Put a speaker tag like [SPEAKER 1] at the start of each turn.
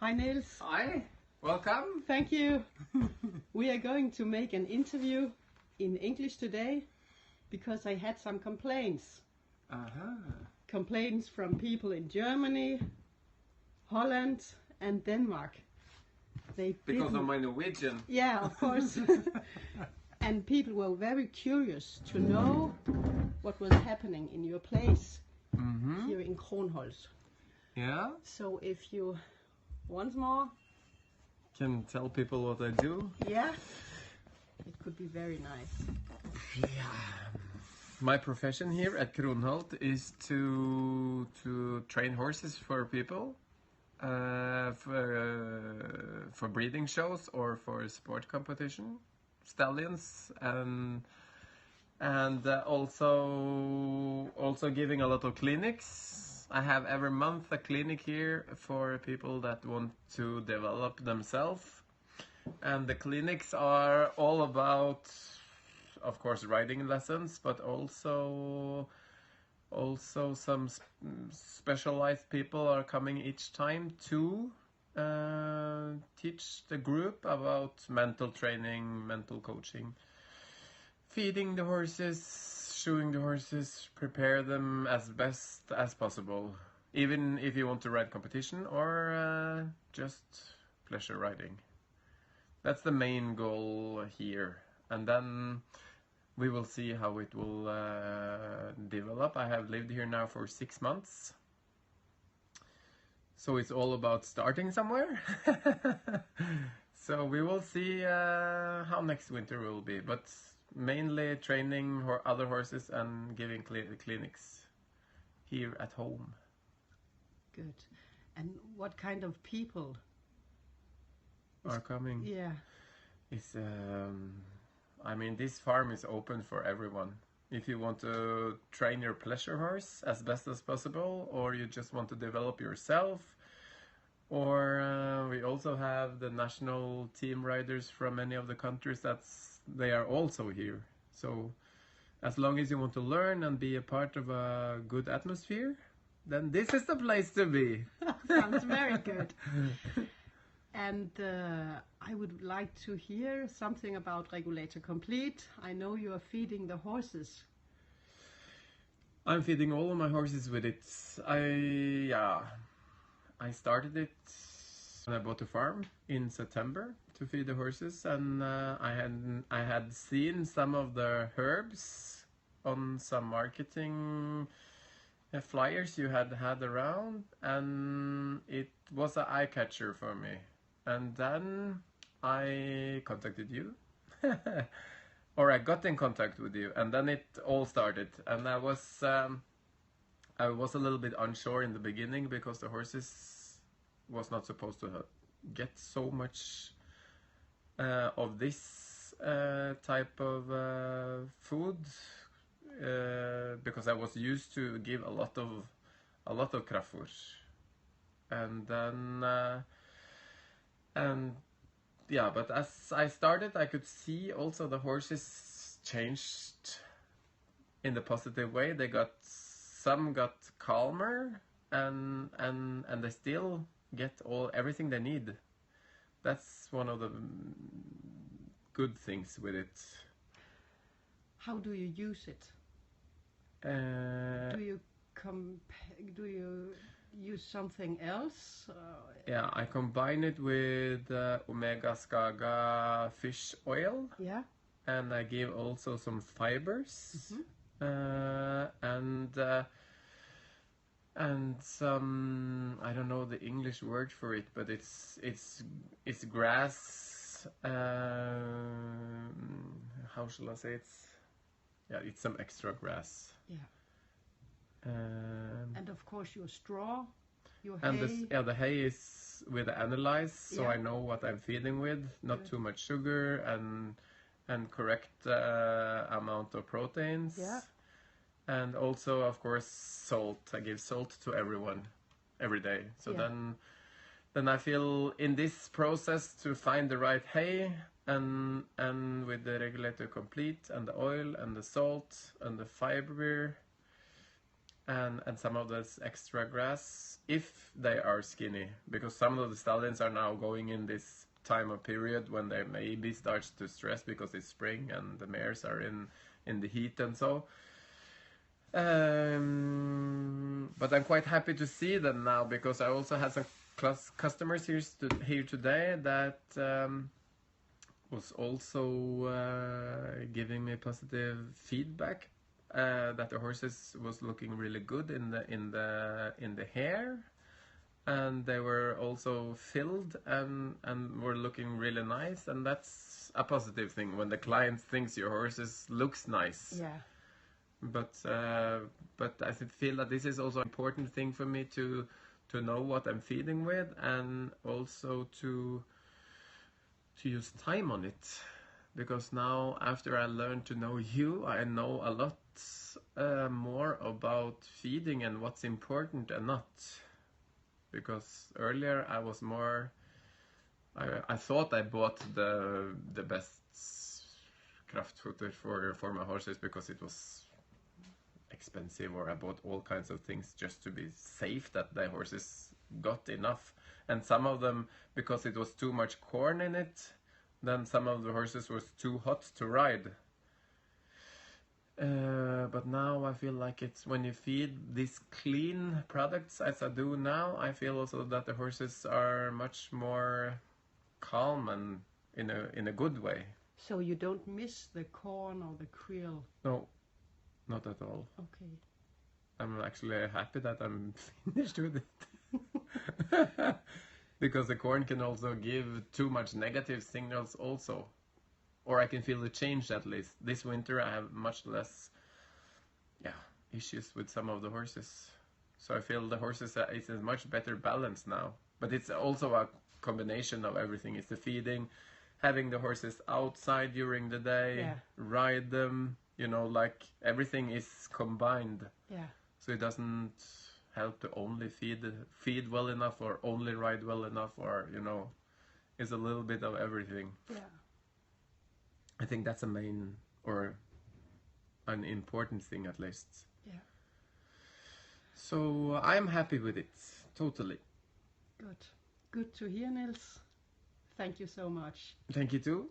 [SPEAKER 1] Hi Nils.
[SPEAKER 2] Hi, welcome.
[SPEAKER 1] Thank you. We are going to make an interview in English today because I had some complaints. Complaints from people in Germany, Holland and Denmark.
[SPEAKER 2] Because of my Norwegian.
[SPEAKER 1] Yeah, of course. And people were very curious to know what was happening in your place here in Kronholz.
[SPEAKER 2] Yeah.
[SPEAKER 1] So if you once more
[SPEAKER 2] Can tell people what I do.
[SPEAKER 1] Yeah, it could be very nice.
[SPEAKER 2] Yeah. My profession here at Kronholt is to train horses for people, for breeding shows or for sport competition, stallions, and also giving a lot of clinics. I have every month a clinic here for people that want to develop themselves, and the clinics are all about, of course, riding lessons, but also some specialized people are coming each time to teach the group about mental training, mental coaching, feeding the horses, shoeing the horses, prepare them as best as possible, even if you want to ride competition or just pleasure riding. That's the main goal here, and then we will see how it will develop. I have lived here now for 6 months, so it's all about starting somewhere. So we will see how next winter will be, but mainly training other horses and giving clinics here at home.
[SPEAKER 1] Good. And what kind of people
[SPEAKER 2] are coming?
[SPEAKER 1] Yeah.
[SPEAKER 2] It's I mean, this farm is open for everyone. If you want to train your pleasure horse as best as possible, or you just want to develop yourself, or we also have the national team riders from many of the countries they are also here. So as long as you want to learn and be a part of a good atmosphere, then this is the place to be.
[SPEAKER 1] Sounds very good. And I would like to hear something about Regulator Complete. I know you are feeding the horses.
[SPEAKER 2] I'm feeding all of my horses with it. I started it when I bought a farm in September to feed the horses, and I had seen some of the herbs on some marketing flyers you had around, and it was an eye catcher for me. And then I contacted you, or I got in contact with you, and then it all started. And I was a little bit unsure in the beginning because the horses was not supposed to get so much of this type of food, because I was used to give a lot of kraftfôr, and then but as I started, I could see also the horses changed in the positive way. Some got calmer, and they still get everything they need. That's one of the good things with it.
[SPEAKER 1] How do you use it? Do you use something else?
[SPEAKER 2] Yeah, I combine it with Omega Skaga fish oil.
[SPEAKER 1] Yeah.
[SPEAKER 2] And I give also some fibers. And some, I don't know the English word for it, but it's grass. How shall I say it? Yeah, it's some extra grass.
[SPEAKER 1] Yeah. And of course your straw, your hay.
[SPEAKER 2] And the hay is with the analyze, so
[SPEAKER 1] Yeah.
[SPEAKER 2] I know what I'm feeding with. Not too much sugar, and correct amount of proteins.
[SPEAKER 1] Yeah.
[SPEAKER 2] And also, of course, salt. I give salt to everyone every day. So then I feel in this process to find the right hay, and with the Regulator Complete and the oil and the salt and the fiber and some of this extra grass if they are skinny, because some of the stallions are now going in this time of period when they maybe starts to stress because it's spring and the mares are in the heat and so. But I'm quite happy to see them now, because I also had some customers here today that was also giving me positive feedback that the horses was looking really good in the hair, and they were also filled and were looking really nice, and that's a positive thing when the client thinks your horses looks nice.
[SPEAKER 1] Yeah.
[SPEAKER 2] But I feel that this is also an important thing for me to know what I'm feeding with, and also to use time on it, because now after I learned to know you, I know a lot more about feeding and what's important and not. Because earlier I was more, I thought I bought the best kraftfutter for my horses because it was expensive, or I bought all kinds of things just to be safe that the horses got enough. And some of them, because it was too much corn in it, then some of the horses was too hot to ride. But now I feel like it's when you feed these clean products as I do now, I feel also that the horses are much more calm and in a good way.
[SPEAKER 1] So you don't miss the corn or the krill?
[SPEAKER 2] No, not at all.
[SPEAKER 1] Okay.
[SPEAKER 2] I'm actually happy that I'm finished with it. Because the corn can also give too much negative signals also. Or I can feel the change at least. This winter I have much less issues with some of the horses. So I feel the horses is a much better balance now. But it's also a combination of everything. It's the feeding, having the horses outside during the day, ride them, like everything is combined.
[SPEAKER 1] Yeah.
[SPEAKER 2] So it doesn't help to only feed well enough or only ride well enough, or it's a little bit of everything.
[SPEAKER 1] Yeah.
[SPEAKER 2] I think that's a main or an important thing at least.
[SPEAKER 1] Yeah.
[SPEAKER 2] So I'm happy with it, totally.
[SPEAKER 1] Good to hear, Nils. Thank you so much.
[SPEAKER 2] Thank you too.